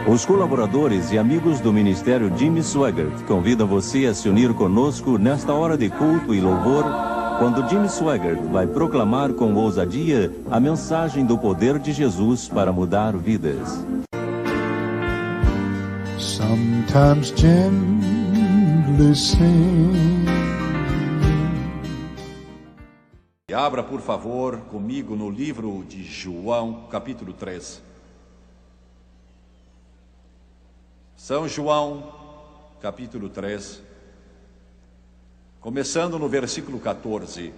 Os colaboradores e amigos do Ministério Jimmy Swaggart convidam você a se unir conosco nesta hora de culto e louvor, quando Jimmy Swaggart vai proclamar com ousadia a mensagem do poder de Jesus para mudar vidas. Sometimes gently sing. E abra, por favor, comigo no livro de João, capítulo 3. São João, capítulo 3, começando no versículo 14.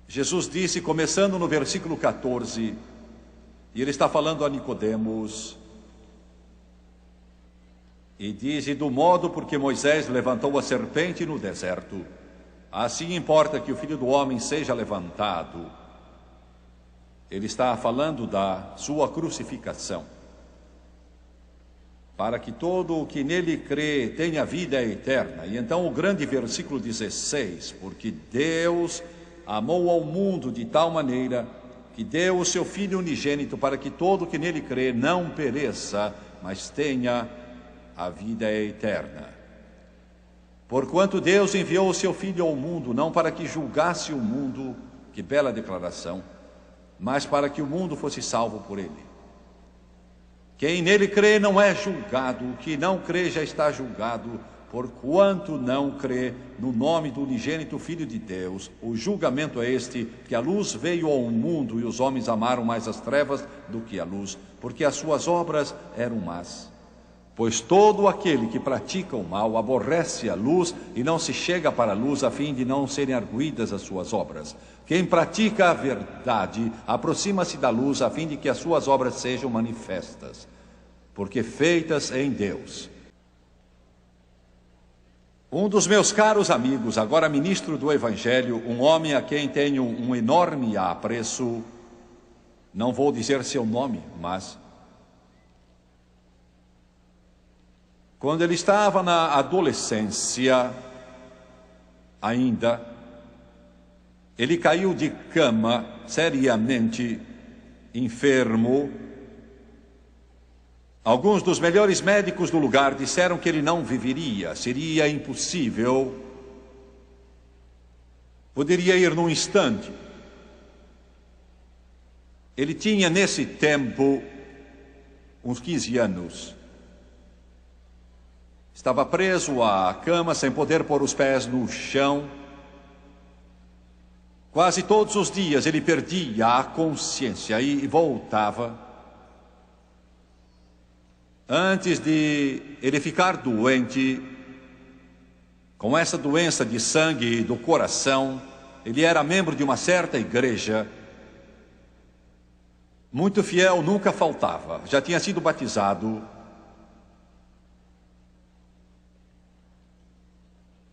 Jesus disse, começando no versículo 14, e ele está falando a Nicodemos, e diz, e do modo porque Moisés levantou a serpente no deserto, assim importa que o Filho do Homem seja levantado. Ele está falando da sua crucificação, para que todo o que nele crê tenha vida eterna. E então o grande versículo 16, porque Deus amou ao mundo de tal maneira que deu o seu Filho unigênito para que todo o que nele crê não pereça, mas tenha a vida eterna. Porquanto Deus enviou o seu Filho ao mundo, não para que julgasse o mundo, que bela declaração, mas para que o mundo fosse salvo por ele. Quem nele crê não é julgado, o que não crê já está julgado, porquanto não crê no nome do unigênito Filho de Deus. O julgamento é este, que a luz veio ao mundo e os homens amaram mais as trevas do que a luz, porque as suas obras eram más. Pois todo aquele que pratica o mal aborrece a luz e não se chega para a luz a fim de não serem arguidas as suas obras. Quem pratica a verdade aproxima-se da luz a fim de que as suas obras sejam manifestas, porque feitas em Deus. Um dos meus caros amigos, agora ministro do Evangelho, um homem a quem tenho um enorme apreço, não vou dizer seu nome, mas quando ele estava na adolescência ainda, ele caiu de cama, seriamente enfermo. Alguns dos melhores médicos do lugar disseram que ele não viveria, seria impossível. Poderia ir num instante. Ele tinha nesse tempo uns 15 anos. Estava preso à cama, sem poder pôr os pés no chão. Quase todos os dias ele perdia a consciência e voltava. Antes de ele ficar doente, com essa doença de sangue do coração, ele era membro de uma certa igreja. Muito fiel, nunca faltava, já tinha sido batizado.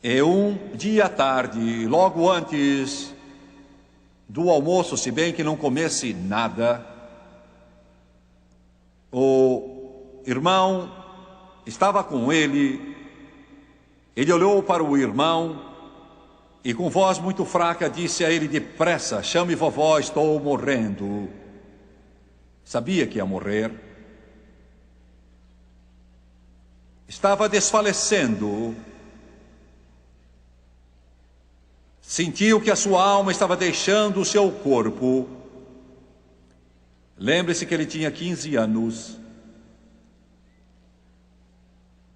E um dia à tarde, logo antes do almoço, se bem que não comesse nada, o irmão estava com ele. Ele olhou para o irmão e com voz muito fraca disse a ele: depressa, chame vovó, estou morrendo. Sabia que ia morrer. Estava desfalecendo. Sentiu que a sua alma estava deixando o seu corpo. Lembre-se que ele tinha 15 anos.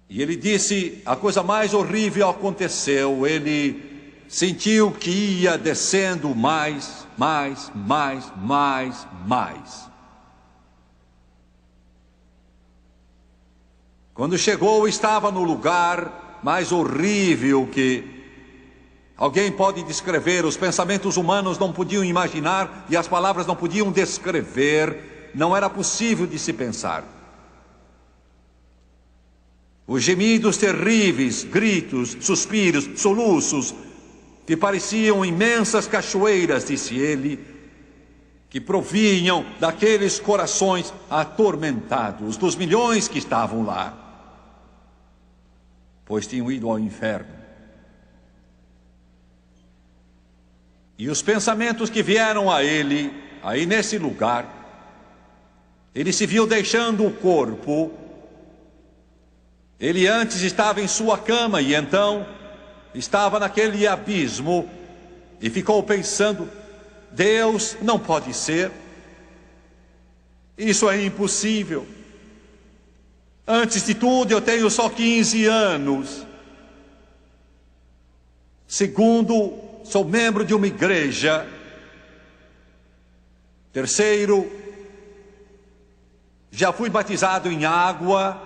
E ele disse, a coisa mais horrível aconteceu. Ele sentiu que ia descendo mais. Quando chegou, estava no lugar mais horrível que alguém pode descrever. Os pensamentos humanos não podiam imaginar e as palavras não podiam descrever. Não era possível de se pensar. Os gemidos terríveis, gritos, suspiros, soluços, que pareciam imensas cachoeiras, disse ele, que provinham daqueles corações atormentados, dos milhões que estavam lá, pois tinham ido ao inferno. E os pensamentos que vieram a ele, aí nesse lugar, Ele se viu deixando o corpo. Ele antes estava em sua cama e então estava naquele abismo e ficou pensando: Deus não pode ser, isso é impossível. Antes de tudo, eu tenho só 15 anos. Segundo, sou membro de uma igreja. Terceiro, já fui batizado em água.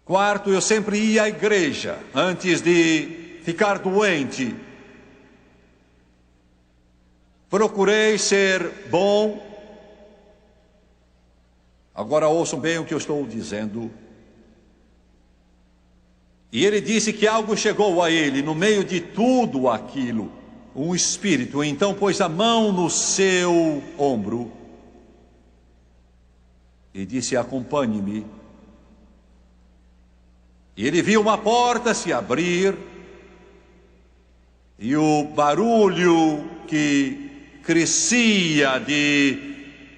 Quarto, eu sempre ia à igreja antes de ficar doente. Procurei ser bom. Agora ouçam bem o que eu estou dizendo. E ele disse que algo chegou a ele no meio de tudo aquilo, um espírito. Então pôs a mão no seu ombro e disse: acompanhe-me. E ele viu uma porta se abrir e o barulho que crescia de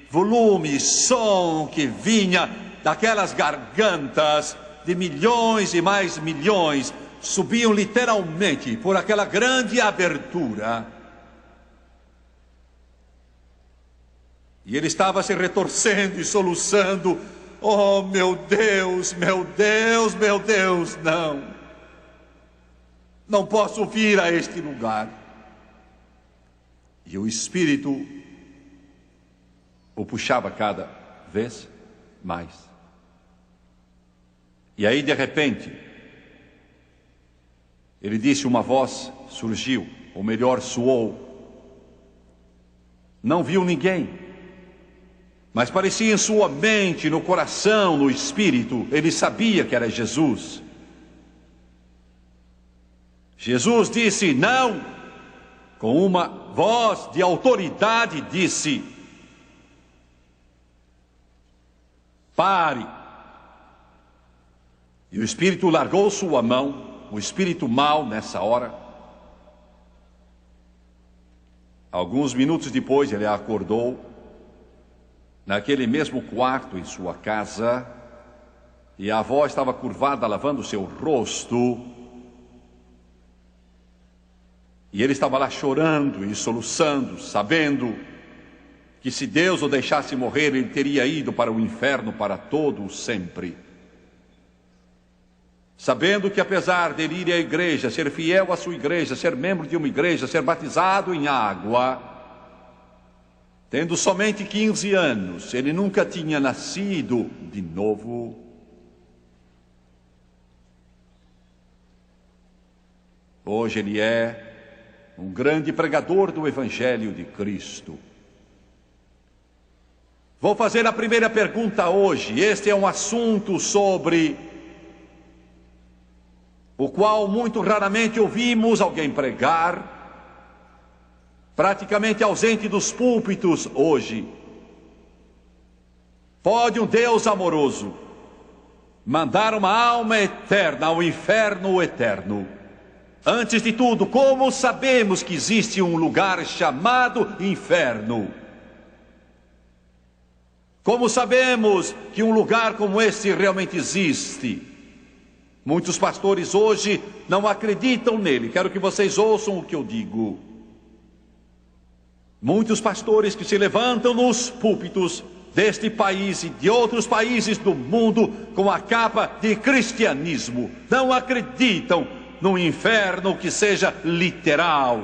volume, som que vinha daquelas gargantas de milhões e mais milhões, subiam literalmente por aquela grande abertura. E ele estava se retorcendo e soluçando: oh meu Deus, meu Deus, meu Deus, não posso vir a este lugar. E o Espírito o puxava cada vez mais. E aí de repente, ele disse, uma voz surgiu, ou melhor, soou. Não viu ninguém, mas parecia em sua mente, no coração, no espírito, ele sabia que era Jesus. Jesus disse não, com uma voz de autoridade disse: pare. E o espírito largou sua mão, o espírito mau nessa hora. Alguns minutos depois ele acordou, naquele mesmo quarto em sua casa, e a avó estava curvada lavando seu rosto, e ele estava lá chorando e soluçando, sabendo que se Deus o deixasse morrer, ele teria ido para o inferno para todo o sempre. Sabendo que apesar de ele ir à igreja, ser fiel à sua igreja, ser membro de uma igreja, ser batizado em água, tendo somente 15 anos, ele nunca tinha nascido de novo. Hoje ele é um grande pregador do Evangelho de Cristo. Vou fazer a primeira pergunta hoje. Este é um assunto sobre o qual muito raramente ouvimos alguém pregar, praticamente ausente dos púlpitos hoje. Pode um Deus amoroso mandar uma alma eterna ao inferno eterno? Antes de tudo, como sabemos que existe um lugar chamado inferno? Como sabemos que um lugar como esse realmente existe? Muitos pastores hoje não acreditam nele. Quero que vocês ouçam o que eu digo. Muitos pastores que se levantam nos púlpitos deste país e de outros países do mundo com a capa de cristianismo não acreditam num inferno que seja literal.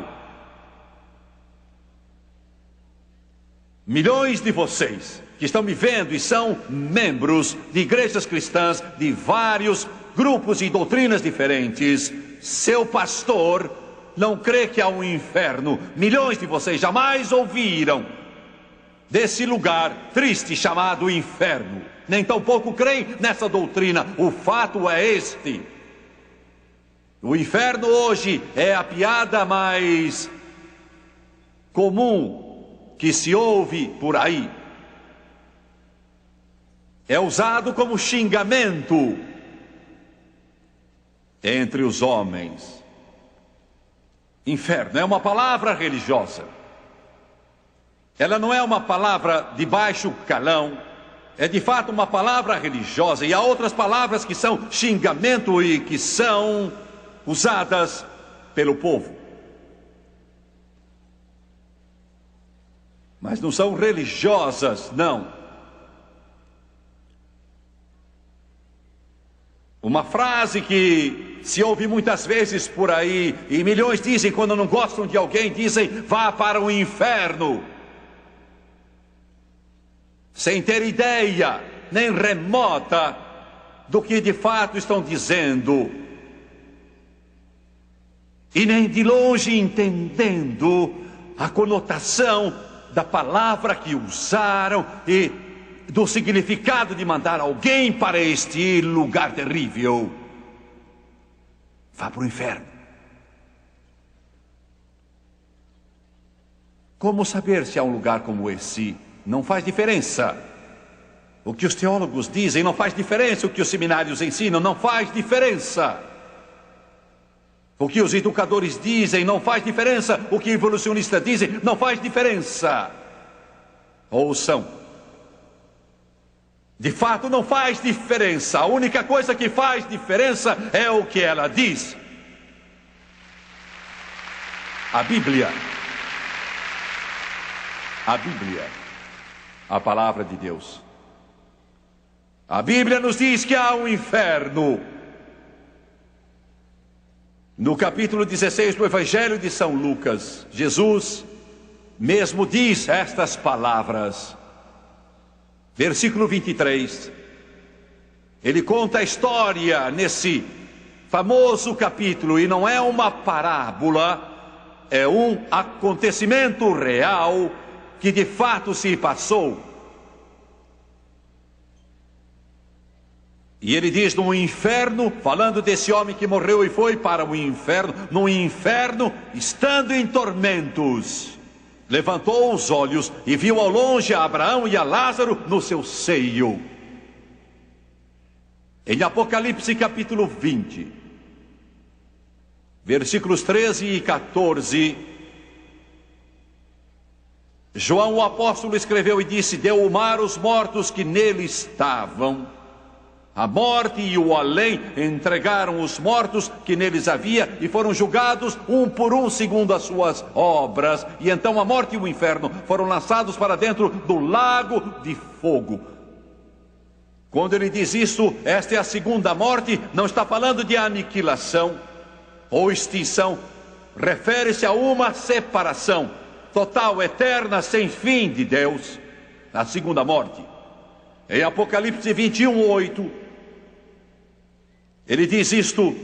Milhões de vocês que estão me vendo e são membros de igrejas cristãs de vários grupos e doutrinas diferentes, seu pastor não crê que há um inferno. Milhões de vocês jamais ouviram desse lugar triste chamado inferno, nem tampouco creem nessa doutrina. O fato é este: o inferno hoje é a piada mais comum que se ouve por aí. É usado como xingamento entre os homens. Inferno é uma palavra religiosa. Ela não é uma palavra de baixo calão, é de fato uma palavra religiosa. E há outras palavras que são xingamento e que são usadas pelo povo, mas não são religiosas, não. Uma frase que se ouve muitas vezes por aí, e milhões dizem quando não gostam de alguém, dizem: vá para o inferno, sem ter ideia nem remota do que de fato estão dizendo, e nem de longe entendendo a conotação da palavra que usaram e do significado de mandar alguém para este lugar terrível. Vá para o inferno. Como saber se há um lugar como esse? Não faz diferença. O que os teólogos dizem não faz diferença. O que os seminários ensinam não faz diferença. O que os educadores dizem não faz diferença. O que evolucionistas dizem não faz diferença. Ouçam. De fato não faz diferença. A única coisa que faz diferença é o que ela diz. A Bíblia. A Bíblia. A palavra de Deus. A Bíblia nos diz que há um inferno. No capítulo 16 do Evangelho de São Lucas, Jesus mesmo diz estas palavras. Versículo 23. Ele conta a história nesse famoso capítulo, e não é uma parábola, é um acontecimento real que de fato se passou. E ele diz: no inferno, falando desse homem que morreu e foi para o inferno, no inferno, estando em tormentos, levantou os olhos e viu ao longe a Abraão e a Lázaro no seu seio. Em Apocalipse capítulo 20, versículos 13 e 14, João o apóstolo escreveu e disse: deu o mar os mortos que nele estavam. A morte e o além entregaram os mortos que neles havia e foram julgados um por um segundo as suas obras. E então a morte e o inferno foram lançados para dentro do lago de fogo. Quando ele diz isso, esta é a segunda morte, não está falando de aniquilação ou extinção. Refere-se a uma separação total, eterna, sem fim de Deus. A segunda morte. Em Apocalipse 21:8, ele diz isto: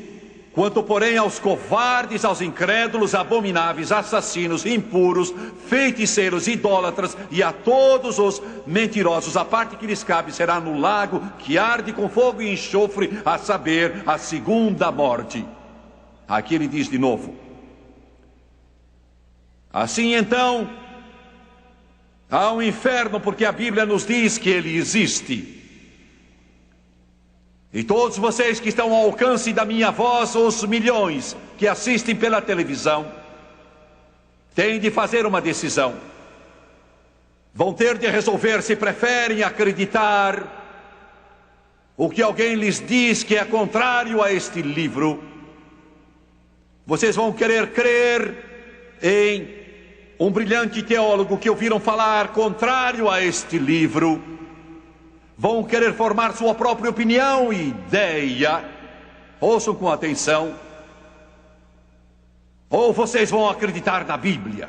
quanto porém aos covardes, aos incrédulos, abomináveis, assassinos, impuros, feiticeiros, idólatras e a todos os mentirosos, a parte que lhes cabe será no lago que arde com fogo e enxofre, a saber, a segunda morte. Aqui ele diz de novo: assim então há um inferno, porque a Bíblia nos diz que ele existe. E todos vocês que estão ao alcance da minha voz, os milhões que assistem pela televisão, têm de fazer uma decisão. Vão ter de resolver se preferem acreditar o que alguém lhes diz que é contrário a este livro. Vocês vão querer crer em um brilhante teólogo que ouviram falar contrário a este livro. Vão querer formar sua própria opinião e ideia. Ouçam com atenção. Ou vocês vão acreditar na Bíblia.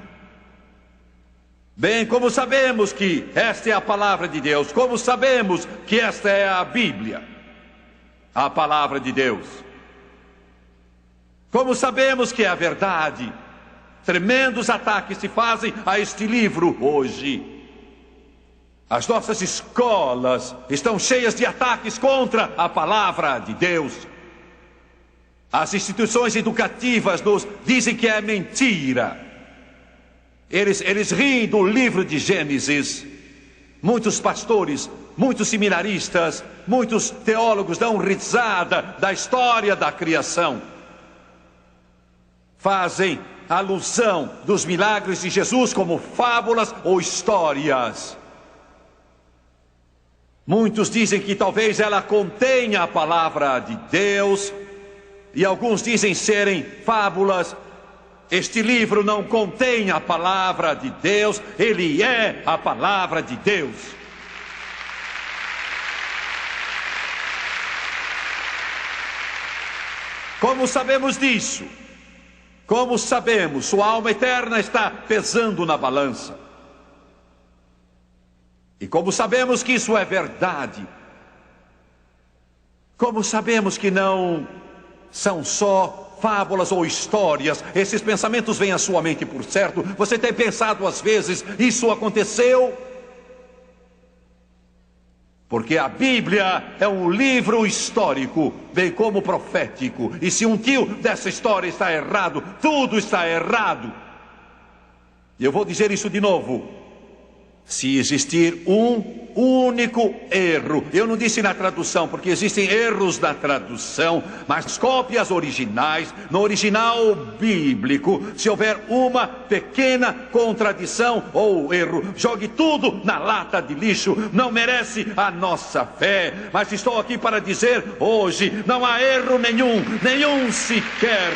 Bem, como sabemos que esta é a palavra de Deus? Como sabemos que esta é a Bíblia? A palavra de Deus. Como sabemos que é a verdade? Tremendos ataques se fazem a este livro hoje. As nossas escolas estão cheias de ataques contra a palavra de Deus. As instituições educativas nos dizem que é mentira. Eles riem do livro de Gênesis. Muitos pastores, muitos seminaristas, muitos teólogos dão risada da história da criação. Fazem alusão dos milagres de Jesus como fábulas ou histórias. Muitos dizem que talvez ela contenha a palavra de Deus, e alguns dizem serem fábulas. Este livro não contém a palavra de Deus, ele é a palavra de Deus. Como sabemos disso? Como sabemos? Sua alma eterna está pesando na balança. E como sabemos que isso é verdade? Como sabemos que não são só fábulas ou histórias? Esses pensamentos vêm à sua mente, por certo. Você tem pensado às vezes, isso aconteceu? Porque a Bíblia é um livro histórico, bem como profético. E se um tio dessa história está errado, tudo está errado. E eu vou dizer isso de novo. Se existir um único erro, eu não disse na tradução, porque existem erros na tradução, mas cópias originais, no original bíblico, se houver uma pequena contradição ou erro, jogue tudo na lata de lixo, não merece a nossa fé. Mas estou aqui para dizer hoje, não há erro nenhum, nem sequer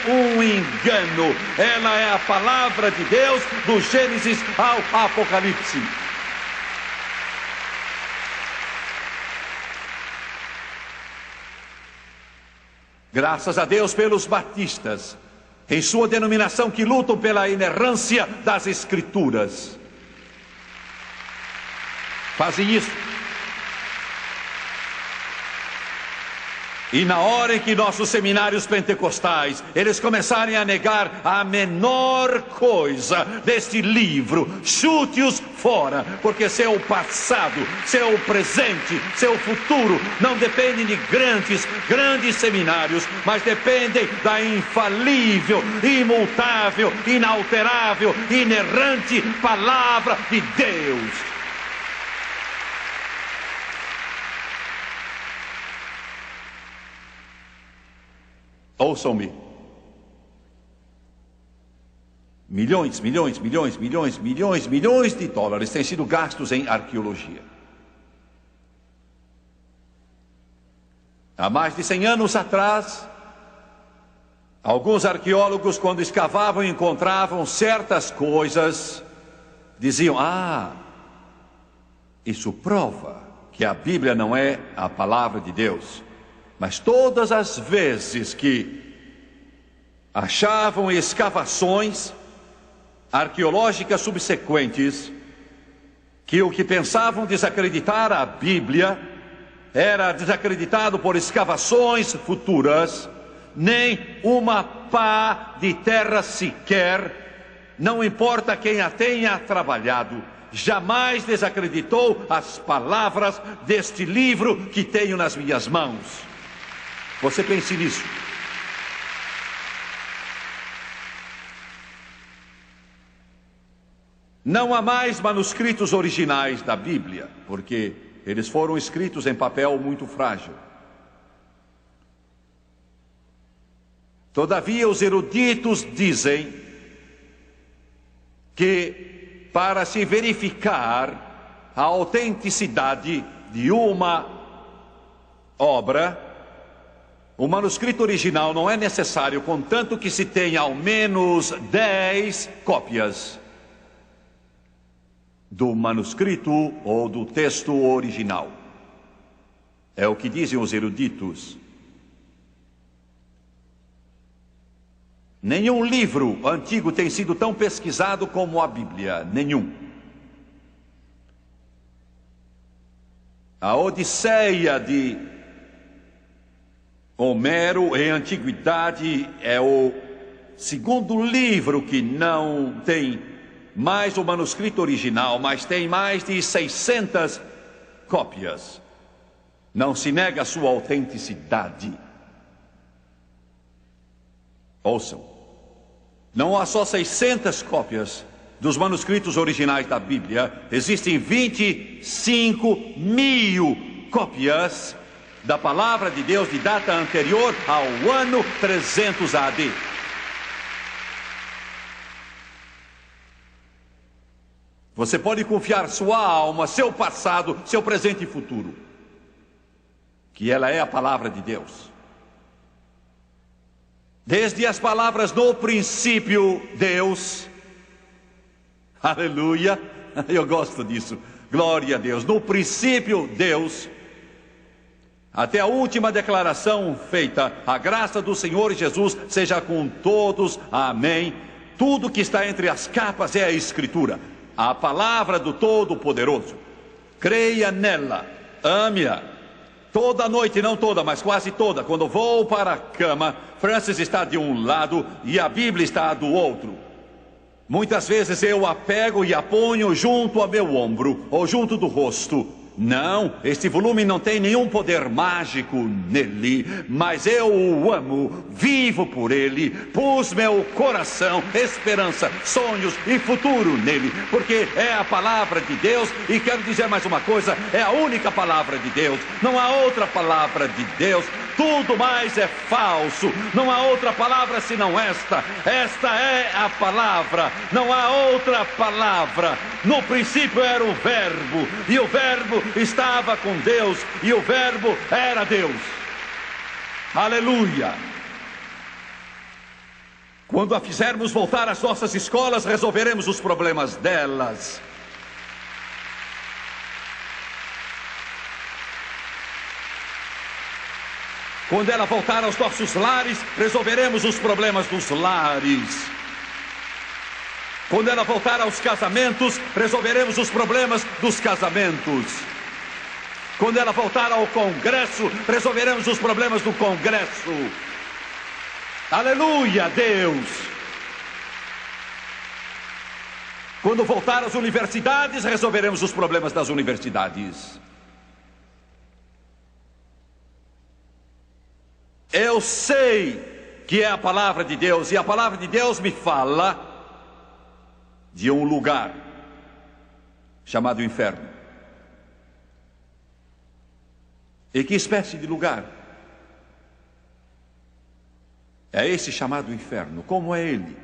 um engano. Ela é a palavra de Deus, do Gênesis ao Apocalipse. Graças a Deus pelos batistas, em sua denominação, que lutam pela inerrância das Escrituras. Fazem isso. E na hora em que nossos seminários pentecostais, eles começarem a negar a menor coisa deste livro, chute-os fora, porque seu passado, seu presente, seu futuro não dependem de grandes seminários, mas dependem da infalível, imutável, inalterável, inerrante palavra de Deus. Ouçam-me. Milhões de dólares têm sido gastos em arqueologia. Há mais de 100 anos atrás, alguns arqueólogos, quando escavavam e encontravam certas coisas, diziam: isso prova que a Bíblia não é a palavra de Deus. Mas todas as vezes que achavam escavações arqueológicas subsequentes, que o que pensavam desacreditar a Bíblia era desacreditado por escavações futuras, nem uma pá de terra sequer, não importa quem a tenha trabalhado, jamais desacreditou as palavras deste livro que tenho nas minhas mãos. Você pense nisso. Não há mais manuscritos originais da Bíblia, porque eles foram escritos em papel muito frágil. Todavia, os eruditos dizem que, para se verificar a autenticidade de uma obra, o manuscrito original não é necessário, contanto que se tenha ao menos 10 cópias do manuscrito ou do texto original. É o que dizem os eruditos. Nenhum livro antigo tem sido tão pesquisado como a Bíblia, nenhum. A Odisseia de Homero, em antiguidade, é o segundo livro que não tem mais o manuscrito original, mas tem mais de 600 cópias. Não se nega a sua autenticidade. Ouçam, não há só 600 cópias dos manuscritos originais da Bíblia, existem 25.000 cópias da palavra de Deus de data anterior ao ano 300 AD. Você pode confiar sua alma, seu passado, seu presente e futuro, que ela é a palavra de Deus. Desde as palavras no princípio, Deus, aleluia, eu gosto disso, glória a Deus, no princípio, Deus, até a última declaração feita, a graça do Senhor Jesus seja com todos, amém. Tudo que está entre as capas é a Escritura, a palavra do Todo-Poderoso. Creia nela, ame-a. Toda noite, não toda, mas quase toda, quando vou para a cama, Francis está de um lado e a Bíblia está do outro. Muitas vezes eu a pego e a ponho junto ao meu ombro ou junto do rosto. Não, este volume não tem nenhum poder mágico nele, mas eu o amo, vivo por ele, pus meu coração, esperança, sonhos e futuro nele, porque é a palavra de Deus. E quero dizer mais uma coisa, é a única palavra de Deus, não há outra palavra de Deus. Tudo mais é falso, não há outra palavra senão esta. Esta é a palavra, não há outra palavra. No princípio era o Verbo, e o Verbo estava com Deus, e o Verbo era Deus. Aleluia! Quando a fizermos voltar às nossas escolas, resolveremos os problemas delas. Quando ela voltar aos nossos lares, resolveremos os problemas dos lares. Quando ela voltar aos casamentos, resolveremos os problemas dos casamentos. Quando ela voltar ao Congresso, resolveremos os problemas do Congresso. Aleluia, Deus! Quando voltar às universidades, resolveremos os problemas das universidades. Eu sei que é a palavra de Deus, e a palavra de Deus me fala de um lugar chamado inferno. E que espécie de lugar é esse chamado inferno? Como é ele?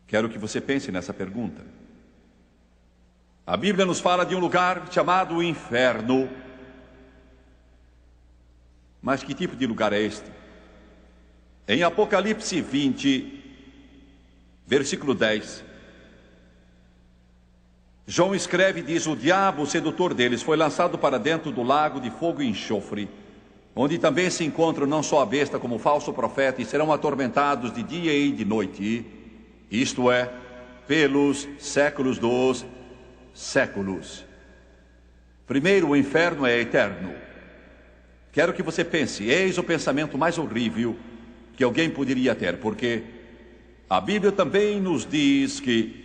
Quero que você pense nessa pergunta. A Bíblia nos fala de um lugar chamado inferno. Mas que tipo de lugar é este? Em Apocalipse 20, versículo 10, João escreve e diz: o diabo, o sedutor deles, foi lançado para dentro do lago de fogo e enxofre, onde também se encontram não só a besta como o falso profeta, e serão atormentados de dia e de noite, isto é, pelos séculos dos séculos. Primeiro, o inferno é eterno. Quero que você pense, eis o pensamento mais horrível que alguém poderia ter, porque a Bíblia também nos diz que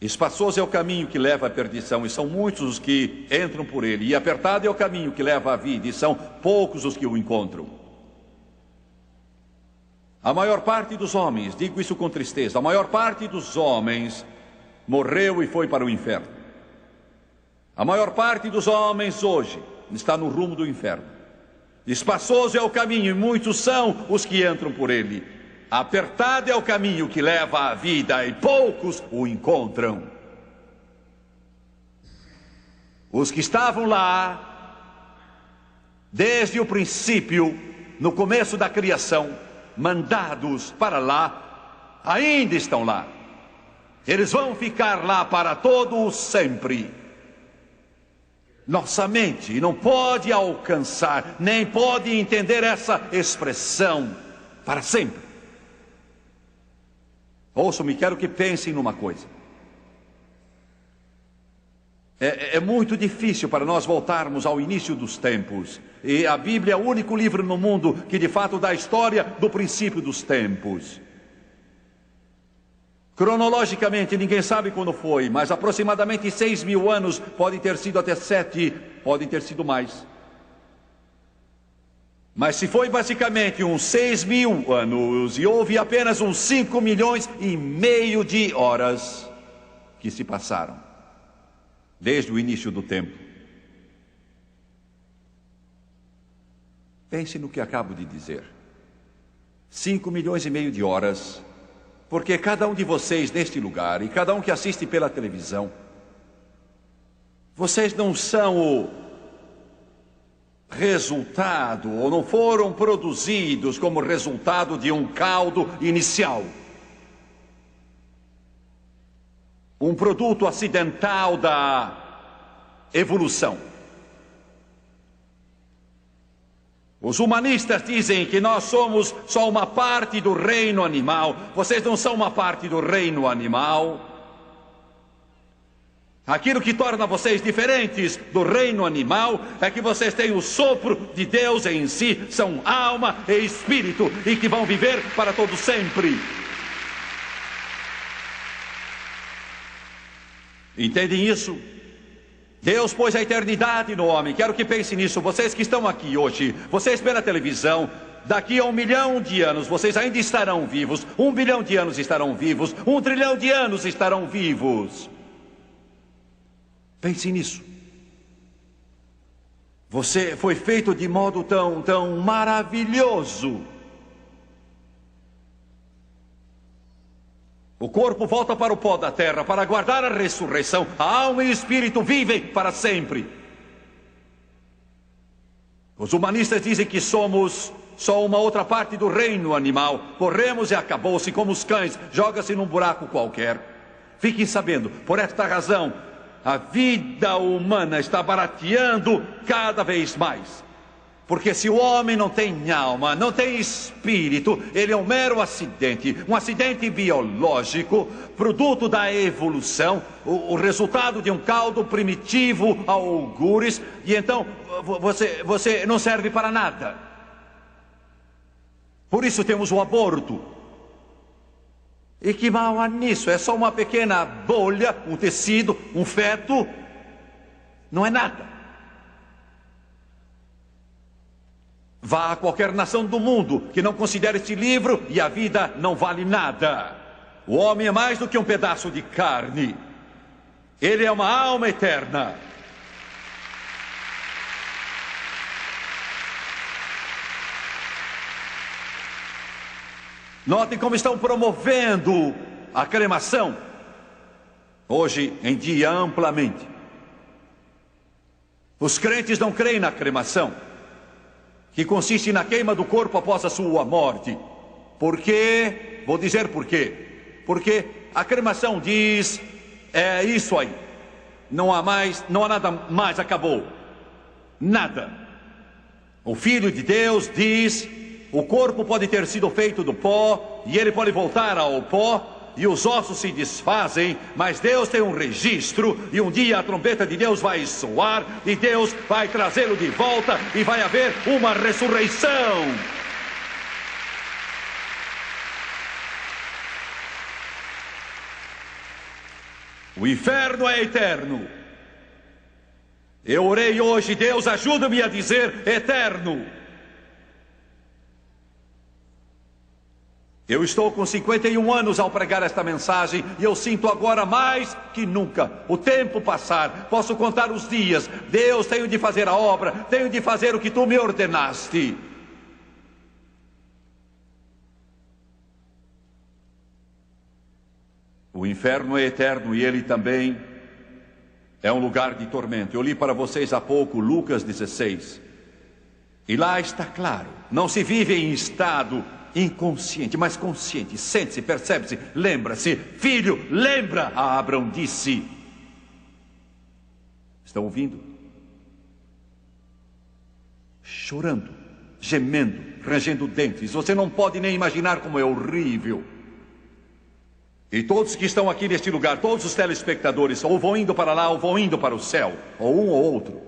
espaçoso é o caminho que leva à perdição, e são muitos os que entram por ele, e apertado é o caminho que leva à vida, e são poucos os que o encontram. A maior parte dos homens, digo isso com tristeza, a maior parte dos homens morreu e foi para o inferno. A maior parte dos homens hoje está no rumo do inferno. Espaçoso é o caminho e muitos são os que entram por ele. Apertado é o caminho que leva à vida e poucos o encontram. Os que estavam lá desde o princípio, no começo da criação, mandados para lá, ainda estão lá. Eles vão ficar lá para todo o sempre. Nossa mente não pode alcançar, nem pode entender essa expressão para sempre. Ouçam-me, quero que pensem numa coisa. É muito difícil para nós voltarmos ao início dos tempos. E a Bíblia é o único livro no mundo que de fato dá a história do princípio dos tempos. Cronologicamente ninguém sabe quando foi, mas aproximadamente 6.000 anos, podem ter sido até 7, podem ter sido mais. Mas se foi basicamente uns 6.000 anos, e houve apenas uns 5,5 milhões de horas que se passaram, desde o início do tempo. Pense no que acabo de dizer. 5,5 milhões de horas Porque cada um de vocês neste lugar e cada um que assiste pela televisão, vocês não são o resultado, ou não foram produzidos como resultado de um caldo inicial. Um produto acidental da evolução. Os humanistas dizem que nós somos só uma parte do reino animal. Vocês não são uma parte do reino animal. Aquilo que torna vocês diferentes do reino animal é que vocês têm o sopro de Deus em si, são alma e espírito, e que vão viver para todo sempre. Entendem isso? Deus pôs a eternidade no homem. Quero que pensem nisso. Vocês que estão aqui hoje, vocês pela televisão, daqui a 1 milhão de anos vocês ainda estarão vivos. 1 bilhão de anos estarão vivos. 1 trilhão de anos estarão vivos. Pense nisso. Você foi feito de modo tão maravilhoso. O corpo volta para o pó da terra para aguardar a ressurreição. A alma e o espírito vivem para sempre. Os humanistas dizem que somos só uma outra parte do reino animal. Corremos e acabou-se como os cães. Joga-se num buraco qualquer. Fiquem sabendo, por esta razão, a vida humana está barateando cada vez mais. Porque se o homem não tem alma, não tem espírito, ele é um mero acidente. Um acidente biológico, produto da evolução, o resultado de um caldo primitivo a algures. E então, você não serve para nada. Por isso temos o aborto. E que mal há nisso? É só uma pequena bolha, um tecido, um feto. Não é nada. Vá a qualquer nação do mundo que não considere este livro e a vida não vale nada. O homem é mais do que um pedaço de carne. Ele é uma alma eterna. Notem como estão promovendo a cremação. Hoje em dia, amplamente. Os crentes não creem na cremação, que consiste na queima do corpo após a sua morte. Por quê? Vou dizer por quê. Porque a cremação diz, é isso aí. Não há nada mais, acabou. Nada. O Filho de Deus diz, o corpo pode ter sido feito do pó, e ele pode voltar ao pó, e os ossos se desfazem, mas Deus tem um registro, e um dia a trombeta de Deus vai soar, e Deus vai trazê-lo de volta, e vai haver uma ressurreição. O inferno é eterno. Eu orei hoje, Deus ajuda-me a dizer eterno. Eu estou com 51 anos ao pregar esta mensagem e eu sinto agora mais que nunca o tempo passar. Posso contar os dias. Deus, tenho de fazer a obra, tenho de fazer o que tu me ordenaste. O inferno é eterno e ele também é um lugar de tormento. Eu li para vocês há pouco Lucas 16. E lá está claro, não se vive em estado inconsciente, mas consciente. Sente-se, percebe-se, lembra-se. Filho, lembra, a Abraão disse. Estão ouvindo? Chorando, gemendo, rangendo dentes. Você não pode nem imaginar como é horrível. E todos que estão aqui neste lugar, todos os telespectadores, ou vão indo para lá, ou vão indo para o céu, ou um ou outro.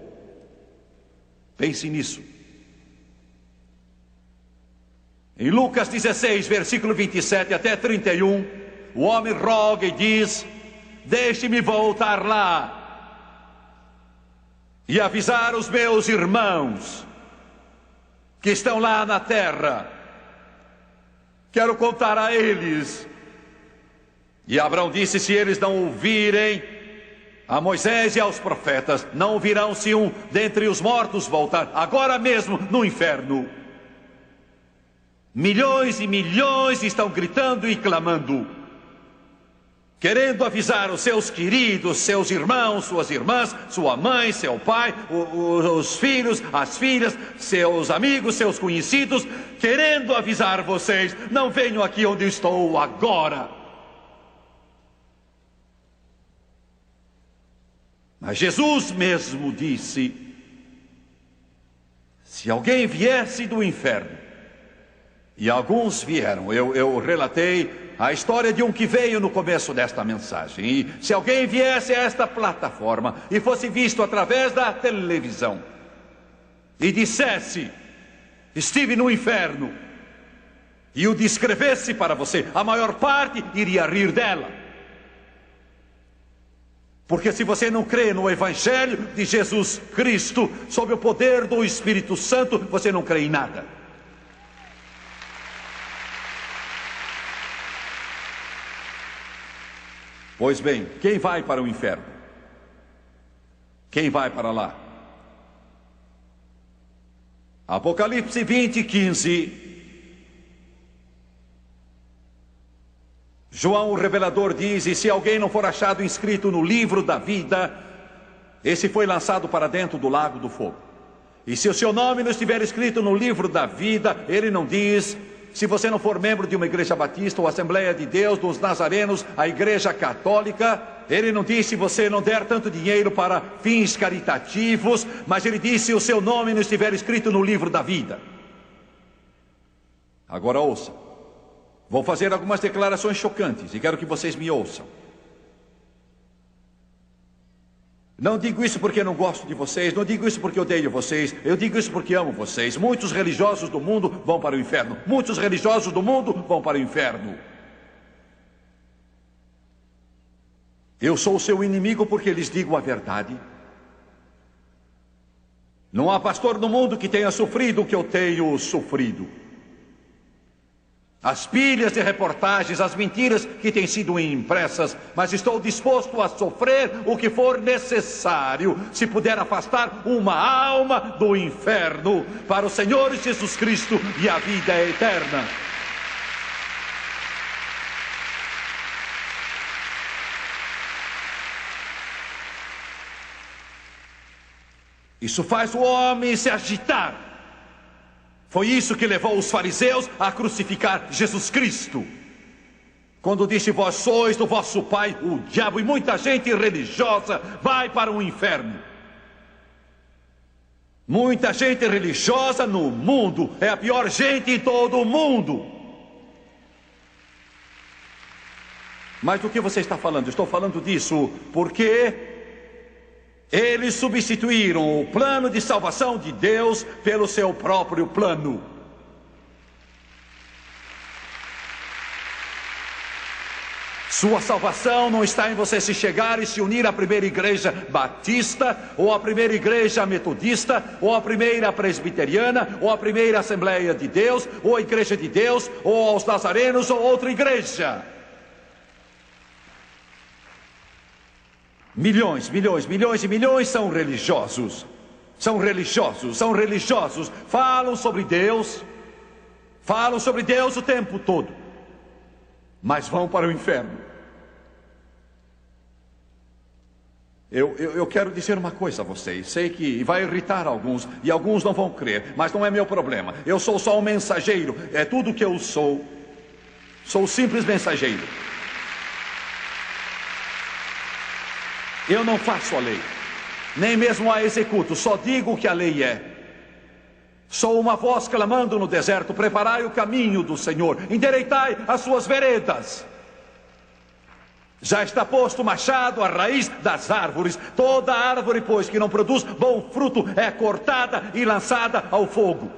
Pense nisso. Em Lucas 16, versículo 27 até 31, o homem roga e diz, deixe-me voltar lá e avisar os meus irmãos que estão lá na terra. Quero contar a eles. E Abraão disse, se eles não ouvirem a Moisés e aos profetas, não ouvirão se um dentre os mortos voltar, agora mesmo no inferno. Milhões e milhões estão gritando e clamando, querendo avisar os seus queridos, seus irmãos, suas irmãs, sua mãe, seu pai, os filhos, as filhas, seus amigos, seus conhecidos, querendo avisar vocês: não venham aqui onde estou agora. Mas Jesus mesmo disse: se alguém viesse do inferno, e alguns vieram, eu relatei a história de um que veio no começo desta mensagem. E se alguém viesse a esta plataforma e fosse visto através da televisão e dissesse: estive no inferno, e o descrevesse para você, a maior parte iria rir dela. Porque se você não crê no Evangelho de Jesus Cristo, sob o poder do Espírito Santo, você não crê em nada. Pois bem, quem vai para o inferno? Quem vai para lá? Apocalipse 20:15. João o revelador diz: e se alguém não for achado inscrito no livro da vida, esse foi lançado para dentro do lago do fogo. E se o seu nome não estiver escrito no livro da vida, ele não diz: se você não for membro de uma igreja batista ou Assembleia de Deus, dos Nazarenos, a igreja católica, ele não diz se você não der tanto dinheiro para fins caritativos, mas ele diz: se o seu nome não estiver escrito no livro da vida. Agora ouça, vou fazer algumas declarações chocantes e quero que vocês me ouçam. Não digo isso porque não gosto de vocês, não digo isso porque odeio vocês, eu digo isso porque amo vocês. Muitos religiosos do mundo vão para o inferno. Muitos religiosos do mundo vão para o inferno. Eu sou o seu inimigo porque lhes digo a verdade. Não há pastor no mundo que tenha sofrido o que eu tenho sofrido. As pilhas de reportagens, as mentiras que têm sido impressas, mas estou disposto a sofrer o que for necessário, se puder afastar uma alma do inferno para o Senhor Jesus Cristo e a vida eterna. Isso faz o homem se agitar. Foi isso que levou os fariseus a crucificar Jesus Cristo. Quando disse: vós sois do vosso pai o diabo, e muita gente religiosa vai para o inferno. Muita gente religiosa no mundo é a pior gente em todo o mundo. Mas do que você está falando? Estou falando disso porque eles substituíram o plano de salvação de Deus pelo seu próprio plano. Sua salvação não está em você se chegar e se unir à primeira igreja batista, ou à primeira igreja metodista, ou à primeira presbiteriana, ou à primeira Assembleia de Deus, ou à igreja de Deus, ou aos nazarenos, ou outra igreja. Milhões, milhões, milhões e milhões são religiosos. São religiosos, são religiosos. Falam sobre Deus o tempo todo, mas vão para o inferno. Eu quero dizer uma coisa a vocês. Sei que vai irritar alguns, e alguns não vão crer, mas não é meu problema. Eu sou só um mensageiro, é tudo que eu sou. Sou um simples mensageiro. Eu não faço a lei, nem mesmo a executo, só digo o que a lei é. Sou uma voz clamando no deserto: preparai o caminho do Senhor, endireitai as suas veredas. Já está posto o machado à raiz das árvores. Toda árvore, pois, que não produz bom fruto é cortada e lançada ao fogo.